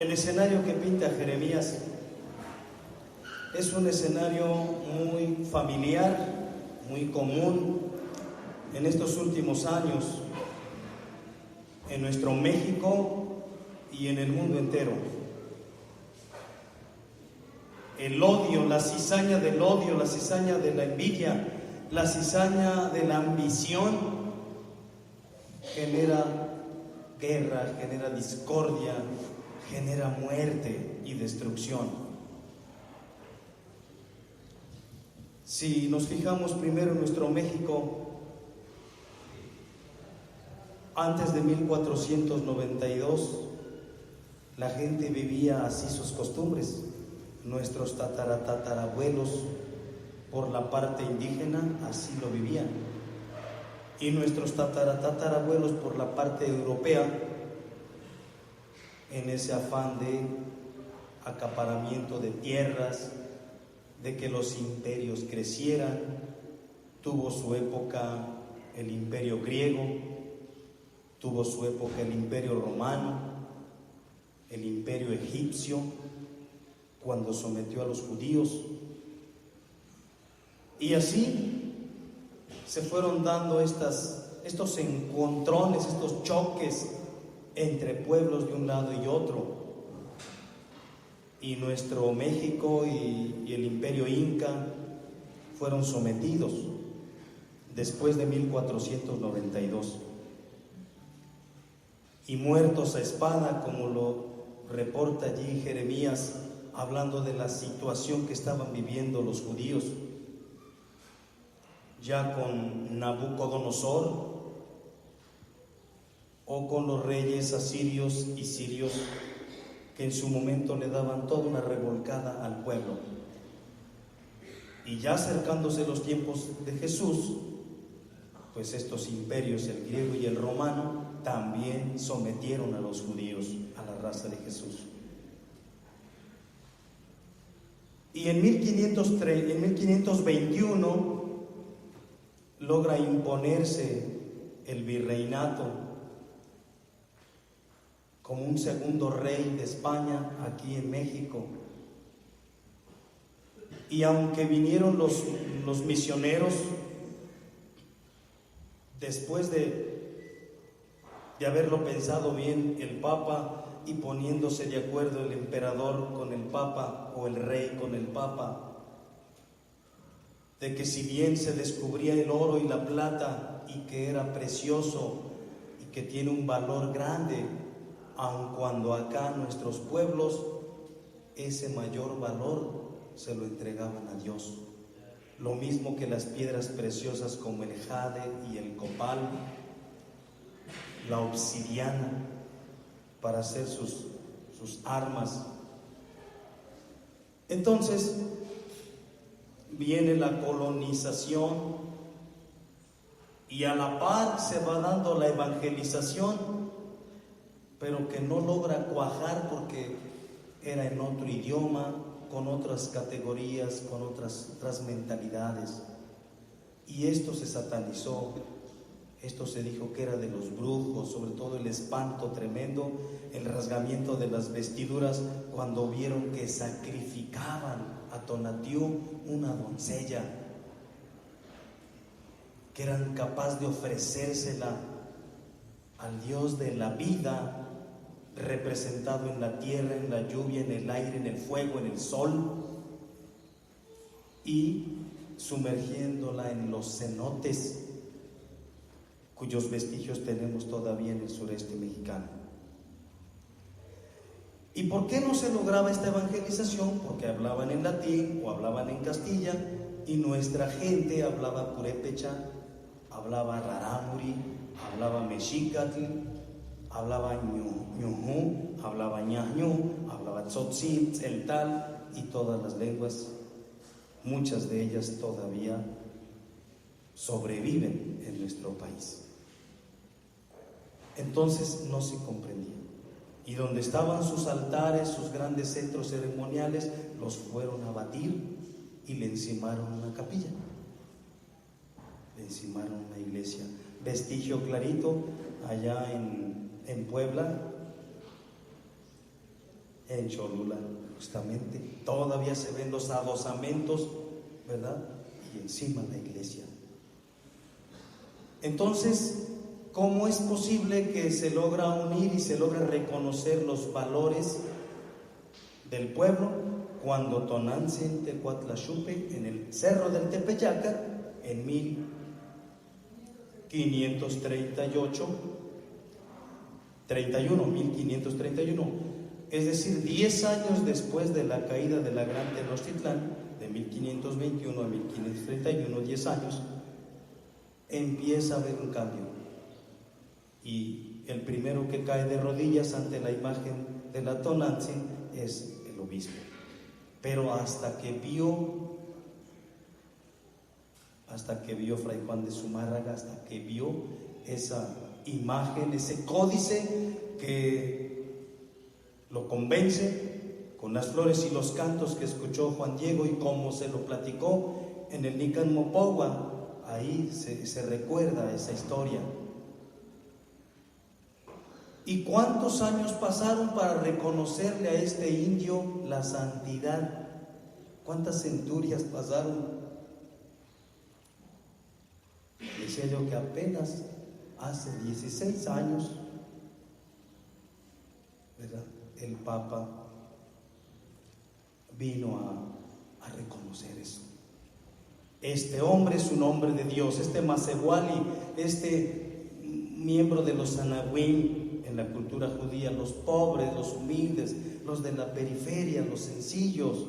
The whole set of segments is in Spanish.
El escenario que pinta Jeremías es un escenario muy familiar, muy común en estos últimos años en nuestro México y en el mundo entero. El odio, la cizaña del odio, la cizaña de la envidia, la cizaña de la ambición genera guerra, genera discordia, genera muerte y destrucción. Si nos fijamos primero en nuestro México, antes de 1492, la gente vivía así sus costumbres. Nuestros tatarabuelos, por la parte indígena, así lo vivían. Y nuestros tatarabuelos, por la parte europea, en ese afán de acaparamiento de tierras, de que los imperios crecieran. Tuvo su época el imperio griego, tuvo su época el imperio romano, el imperio egipcio, cuando sometió a los judíos. Y así se fueron dando estos encontrones, estos choques entre pueblos de un lado y otro. Y nuestro México y el imperio inca fueron sometidos después de 1492 y muertos a espada, como lo reporta allí Jeremías, hablando de la situación que estaban viviendo los judíos, ya con Nabucodonosor o con los reyes asirios y sirios, que en su momento le daban toda una revolcada al pueblo. Y ya acercándose los tiempos de Jesús, pues estos imperios, el griego y el romano, también sometieron a los judíos, a la raza de Jesús. Y en 1521 logra imponerse el virreinato como un segundo rey de España aquí en México. Y aunque vinieron los misioneros, después de haberlo pensado bien el Papa y poniéndose de acuerdo el emperador con el Papa o el rey con el Papa, de que si bien se descubría el oro y la plata y que era precioso y que tiene un valor grande, aun cuando acá nuestros pueblos ese mayor valor se lo entregaban a Dios. Lo mismo que las piedras preciosas como el jade y el copal, la obsidiana, para hacer sus armas. Entonces viene la colonización y a la par se va dando la evangelización, pero que no logra cuajar porque era en otro idioma, con otras categorías, con otras mentalidades. Y esto se satanizó, esto se dijo que era de los brujos, sobre todo el espanto tremendo, el rasgamiento de las vestiduras cuando vieron que sacrificaban a Tonatiuh, una doncella, que eran capaces de ofrecérsela al Dios de la vida, representado en la tierra, en la lluvia, en el aire, en el fuego, en el sol, y sumergiéndola en los cenotes, cuyos vestigios tenemos todavía en el sureste mexicano. ¿Y por qué no se lograba esta evangelización? Porque hablaban en latín o hablaban en Castilla, y nuestra gente hablaba purépecha, hablaba rarámuri, hablaba mexicatl, hablaba ñujú, hablaba ñañú, hablaba tzotzil, el tal, y todas las lenguas, muchas de ellas todavía sobreviven en nuestro país. Entonces no se comprendía. Y donde estaban sus altares, sus grandes centros ceremoniales, los fueron a abatir y le encimaron una capilla, le encimaron una iglesia. Vestigio clarito allá en Puebla, en Cholula, justamente. Todavía se ven los adosamentos, ¿verdad? Y encima la iglesia. Entonces, ¿cómo es posible que se logra unir y se logra reconocer los valores del pueblo cuando Tonantzin Tecuatlaxupe, en el cerro del Tepeyaca, en 1531, es decir, 10 años después de la caída de la Gran Tenochtitlán, de 1521 a 1531, 10 años, empieza a haber un cambio. Y el primero que cae de rodillas ante la imagen de la Tonantzin es el obispo. Pero hasta que vio Fray Juan de Zumárraga, hasta que vio esa imagen, ese códice que lo convence con las flores y los cantos que escuchó Juan Diego y cómo se lo platicó en el Nican Mopogua. Ahí se recuerda esa historia. ¿Y cuántos años pasaron para reconocerle a este indio la santidad? ¿Cuántas centurias pasaron? Decía yo que apenas hace 16 años, ¿verdad?, el Papa vino a reconocer eso. Este hombre es un hombre de Dios, este Masehuali, este miembro de los Anahuín en la cultura judía, los pobres, los humildes, los de la periferia, los sencillos,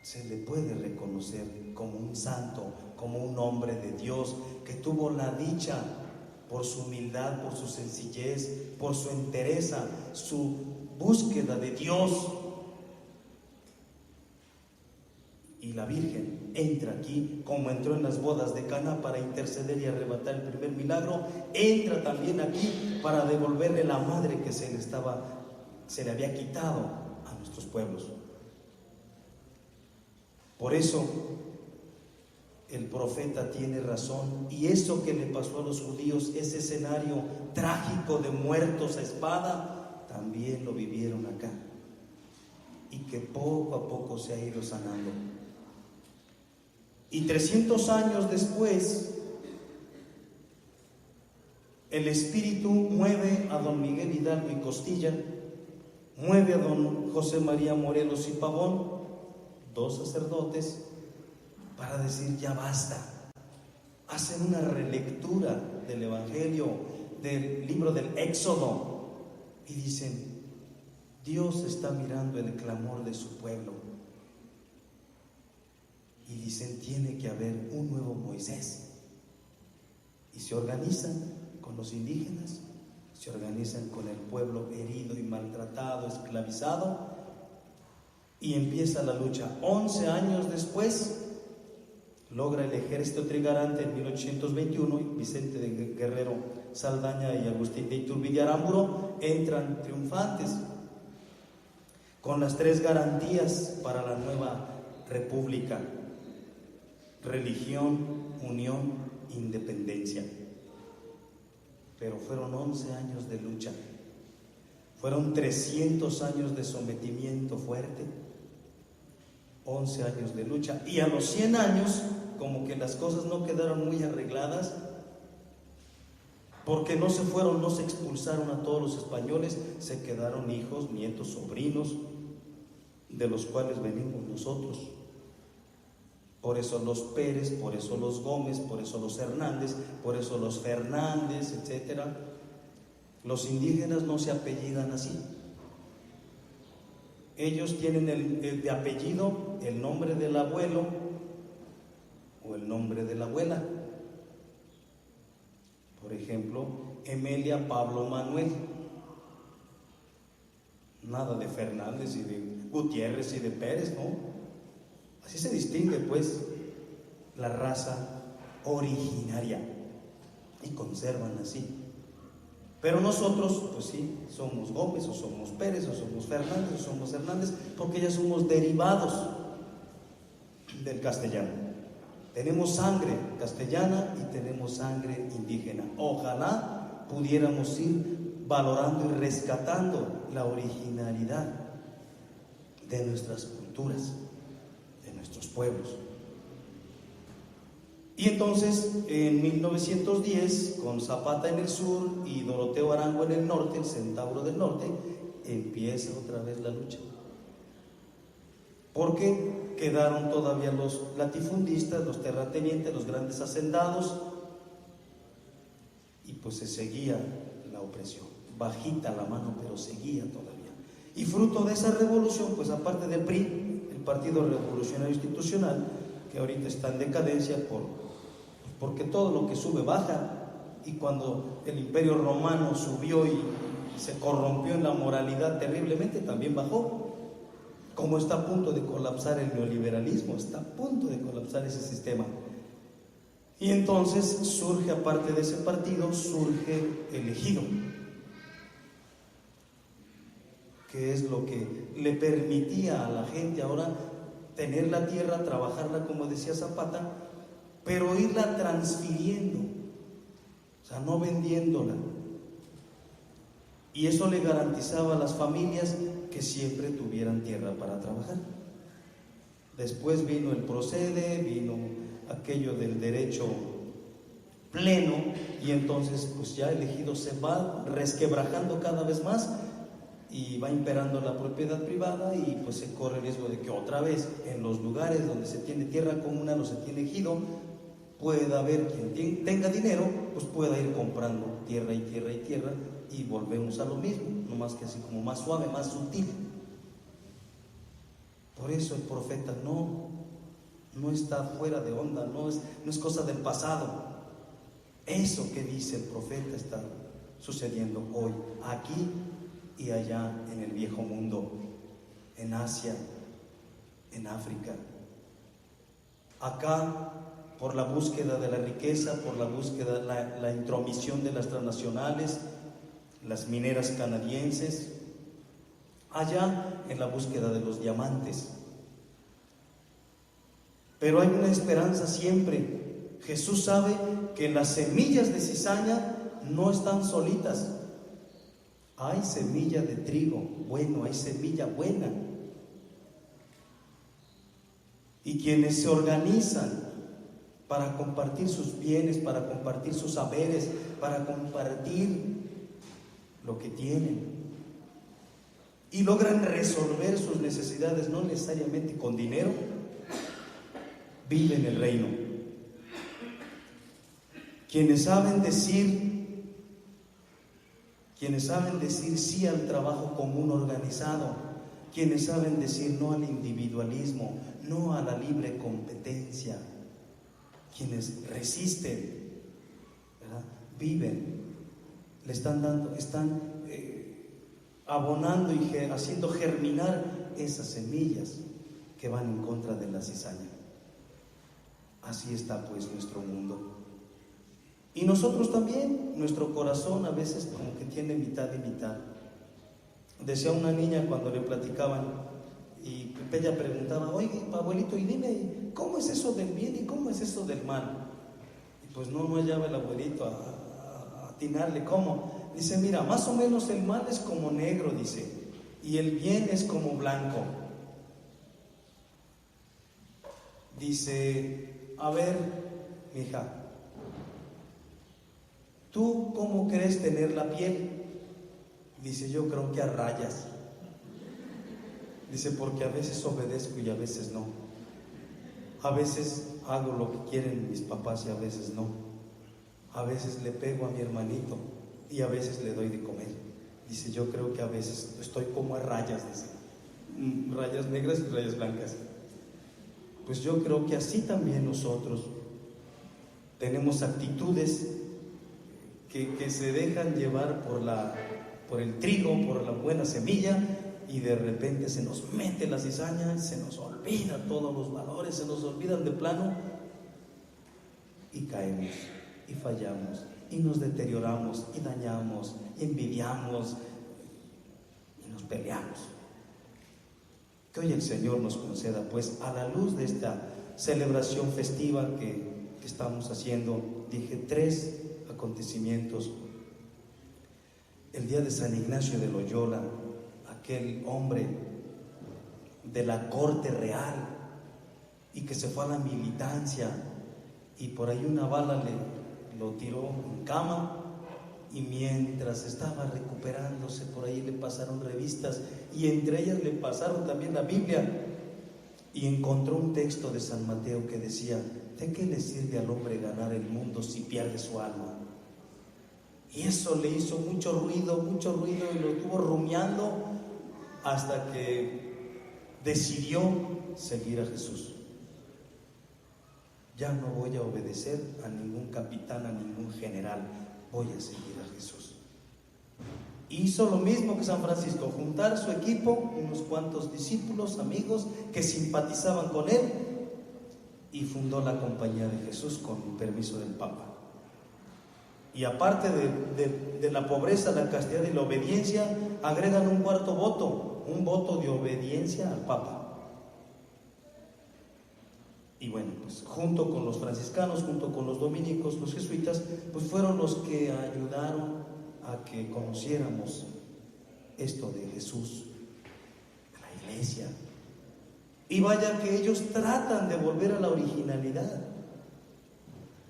se le puede reconocer como un santo, como un hombre de Dios que tuvo la dicha, por su humildad, por su sencillez, por su entereza, su búsqueda de Dios. Y la Virgen entra aquí, como entró en las bodas de Caná para interceder y arrebatar el primer milagro, entra también aquí para devolverle la madre que se le había quitado a nuestros pueblos. Por eso el profeta tiene razón, y eso que le pasó a los judíos, ese escenario trágico de muertos a espada, también lo vivieron acá, y que poco a poco se ha ido sanando. Y 300 años después, el Espíritu mueve a don Miguel Hidalgo y Costilla, mueve a don José María Morelos y Pavón, 2 sacerdotes, para decir ya basta. Hacen una relectura del Evangelio, del libro del Éxodo, y dicen: Dios está mirando el clamor de su pueblo. Y dicen: tiene que haber un nuevo Moisés. Y se organizan con los indígenas, se organizan con el pueblo herido y maltratado, esclavizado, y empieza la lucha. 11 años después, logra el ejército trigarante en 1821, y Vicente de Guerrero Saldaña y Agustín de Iturbide Aramburo entran triunfantes con las 3 garantías para la nueva república: religión, unión, independencia. Pero fueron 11 años de lucha, fueron 300 años de sometimiento fuerte, 11 años de lucha, y a los 100 años como que las cosas no quedaron muy arregladas, porque no se expulsaron a todos los españoles, se quedaron hijos, nietos, sobrinos, de los cuales venimos nosotros. Por eso los Pérez, por eso los Gómez, por eso los Hernández, por eso los Fernández, etcétera. Los indígenas no se apellidan así. Ellos tienen el de apellido el nombre del abuelo o el nombre de la abuela. Por ejemplo, Emelia Pablo Manuel. Nada de Fernández y de Gutiérrez y de Pérez, ¿no? Así se distingue, pues, la raza originaria, y conservan así. Pero nosotros, pues sí, somos Gómez, o somos Pérez, o somos Fernández, o somos Hernández, porque ya somos derivados del castellano. Tenemos sangre castellana y tenemos sangre indígena. Ojalá pudiéramos ir valorando y rescatando la originalidad de nuestras culturas, de nuestros pueblos. Y entonces, en 1910, con Zapata en el sur y Doroteo Arango en el norte, el Centauro del Norte, empieza otra vez la lucha. Porque quedaron todavía los latifundistas, los terratenientes, los grandes hacendados, y pues se seguía la opresión, bajita la mano, pero seguía todavía. Y fruto de esa revolución, pues aparte del PRI, el Partido Revolucionario Institucional, que ahorita está en decadencia porque todo lo que sube baja, y cuando el Imperio Romano subió y se corrompió en la moralidad terriblemente, también bajó. Como está a punto de colapsar el neoliberalismo, está a punto de colapsar ese sistema. Y entonces surge, aparte de ese partido, surge el ejido, que es lo que le permitía a la gente ahora tener la tierra, trabajarla como decía Zapata, pero irla transfiriendo, o sea, no vendiéndola. Y eso le garantizaba a las familias que siempre tuvieran tierra para trabajar. Después vino el procede, vino aquello del derecho pleno, y entonces pues ya el ejido se va resquebrajando cada vez más y va imperando la propiedad privada, y pues se corre el riesgo de que otra vez en los lugares donde se tiene tierra comunal o se tiene ejido, pueda haber quien tenga dinero, pues pueda ir comprando tierra y tierra y tierra, y volvemos a lo mismo, no más que así como más suave, más sutil. Por eso el profeta no está fuera de onda, no es cosa del pasado. Eso que dice el profeta está sucediendo hoy, aquí y allá en el viejo mundo, en Asia, en África. Acá, por la búsqueda de la riqueza, por la búsqueda, la intromisión de las transnacionales, las mineras canadienses. Allá, en la búsqueda de los diamantes. Pero hay una esperanza siempre. Jesús sabe que las semillas de cizaña no están solitas. Hay semilla de trigo bueno, hay semilla buena. Y quienes se organizan para compartir sus bienes, para compartir sus saberes, para compartir lo que tienen, y logran resolver sus necesidades, no necesariamente con dinero, viven el reino. Quienes saben decir sí al trabajo común organizado, quienes saben decir no al individualismo, no a la libre competencia, quienes resisten, ¿verdad? Viven, le están dando, están abonando y haciendo germinar esas semillas que van en contra de la cizaña. Así está pues nuestro mundo. Y nosotros también, nuestro corazón a veces como que tiene mitad y mitad. Decía una niña cuando le platicaban, y ella preguntaba: oye, abuelito, y dime, ¿cómo es eso del bien y cómo es eso del mal? Y pues no hallaba el abuelito a atinarle cómo. Dice: mira, más o menos el mal es como negro, dice, y el bien es como blanco. Dice: a ver, mija, ¿tú cómo crees tener la piel? Dice: yo creo que a rayas. Dice: porque a veces obedezco y a veces no. A veces hago lo que quieren mis papás y a veces no. A veces le pego a mi hermanito y a veces le doy de comer. Dice: yo creo que a veces estoy como a rayas, dice, rayas negras y rayas blancas. Pues yo creo que así también nosotros tenemos actitudes que se dejan llevar por el trigo, por la buena semilla, y de repente se nos mete la cizaña, se nos olvida todos los valores, se nos olvidan de plano, y caemos, y fallamos, y nos deterioramos, y dañamos, y envidiamos, y nos peleamos. Que hoy el Señor nos conceda, pues, a la luz de esta celebración festiva que estamos haciendo, dije 3 acontecimientos: el día de San Ignacio de Loyola, aquel hombre de la corte real y que se fue a la militancia y por ahí una bala lo tiró en cama, y mientras estaba recuperándose por ahí le pasaron revistas y entre ellas le pasaron también la Biblia, y encontró un texto de San Mateo que decía: ¿de qué le sirve al hombre ganar el mundo si pierde su alma? Y eso le hizo mucho ruido y lo estuvo rumiando hasta que decidió seguir a Jesús. Ya no voy a obedecer a ningún capitán, a ningún general, voy a seguir a Jesús. Hizo lo mismo que San Francisco, juntar su equipo, unos cuantos discípulos, amigos que simpatizaban con él, y fundó la Compañía de Jesús con permiso del Papa. Y aparte de la pobreza, la castidad y la obediencia, agregan un cuarto voto, un voto de obediencia al Papa. Y bueno, pues junto con los franciscanos, junto con los dominicos, los jesuitas, pues fueron los que ayudaron a que conociéramos esto de Jesús, de la iglesia. Y vaya que ellos tratan de volver a la originalidad,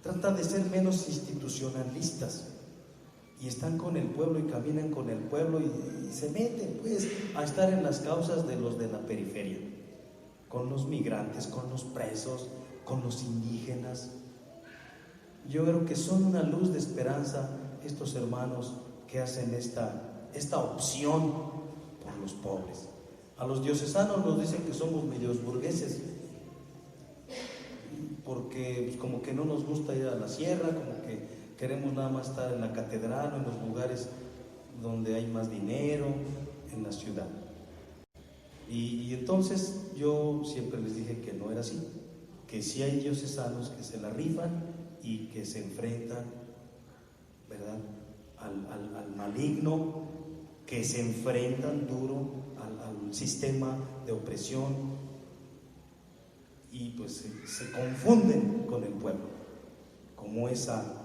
tratan de ser menos institucionalistas, y están con el pueblo y caminan con el pueblo y se meten pues a estar en las causas de los de la periferia, con los migrantes, con los presos, con los indígenas. Yo creo que son una luz de esperanza estos hermanos que hacen esta opción por los pobres. A los diocesanos nos dicen que somos medios burgueses, porque pues, como que no nos gusta ir a la sierra, como que queremos nada más estar en la catedral o en los lugares donde hay más dinero, en la ciudad. Y entonces yo siempre les dije que no era así, que sí hay diocesanos que se la rifan y que se enfrentan, ¿verdad?, al maligno, que se enfrentan duro al sistema de opresión, y pues se confunden con el pueblo, como esa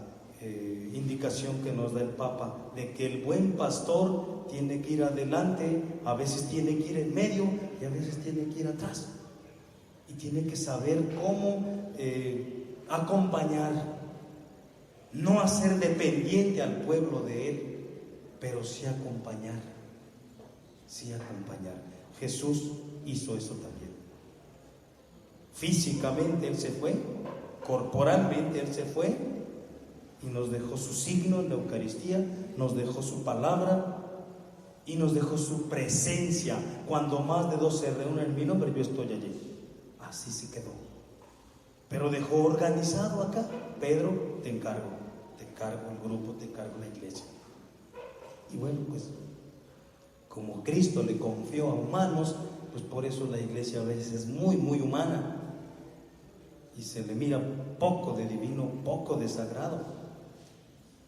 indicación que nos da el Papa de que el buen pastor tiene que ir adelante, a veces tiene que ir en medio y a veces tiene que ir atrás, y tiene que saber cómo acompañar, no hacer dependiente al pueblo de él, pero sí acompañar, Jesús hizo eso también. Físicamente él se fue, corporalmente él se fue, y nos dejó su signo en la Eucaristía, nos dejó su palabra y nos dejó su presencia. Cuando más de 2 se reúnen en mi nombre, yo estoy allí. Así se quedó. Pero dejó organizado acá: Pedro, te encargo el grupo, te encargo la iglesia. Y bueno, pues como Cristo le confió a humanos, pues por eso la iglesia a veces es muy, muy humana y se le mira poco de divino, poco de sagrado.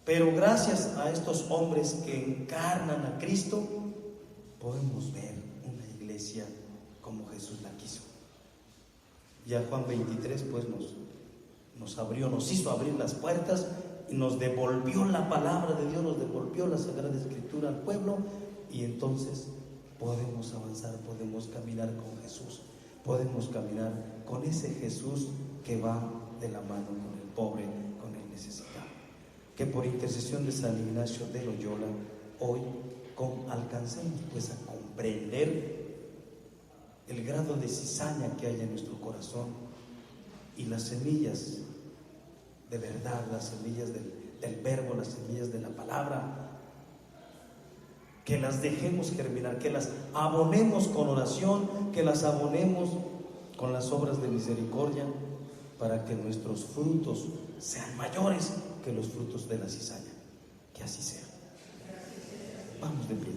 Pero gracias a estos hombres que encarnan a Cristo, podemos ver una iglesia como Jesús la quiso. Ya Juan 23 pues nos hizo abrir las puertas y nos devolvió la palabra de Dios, nos devolvió la Sagrada Escritura al pueblo, y entonces podemos avanzar, podemos caminar con Jesús, podemos caminar con ese Jesús que va de la mano con el pobre, con el necesitado. Que por intercesión de San Ignacio de Loyola hoy alcancemos pues a comprender el grado de cizaña que hay en nuestro corazón, y las semillas de verdad, las semillas del verbo, las semillas de la palabra, que las dejemos germinar, que las abonemos con oración, que las abonemos con las obras de misericordia, para que nuestros frutos sean mayores que los frutos de la cizaña. Que así sea. Vamos de pie.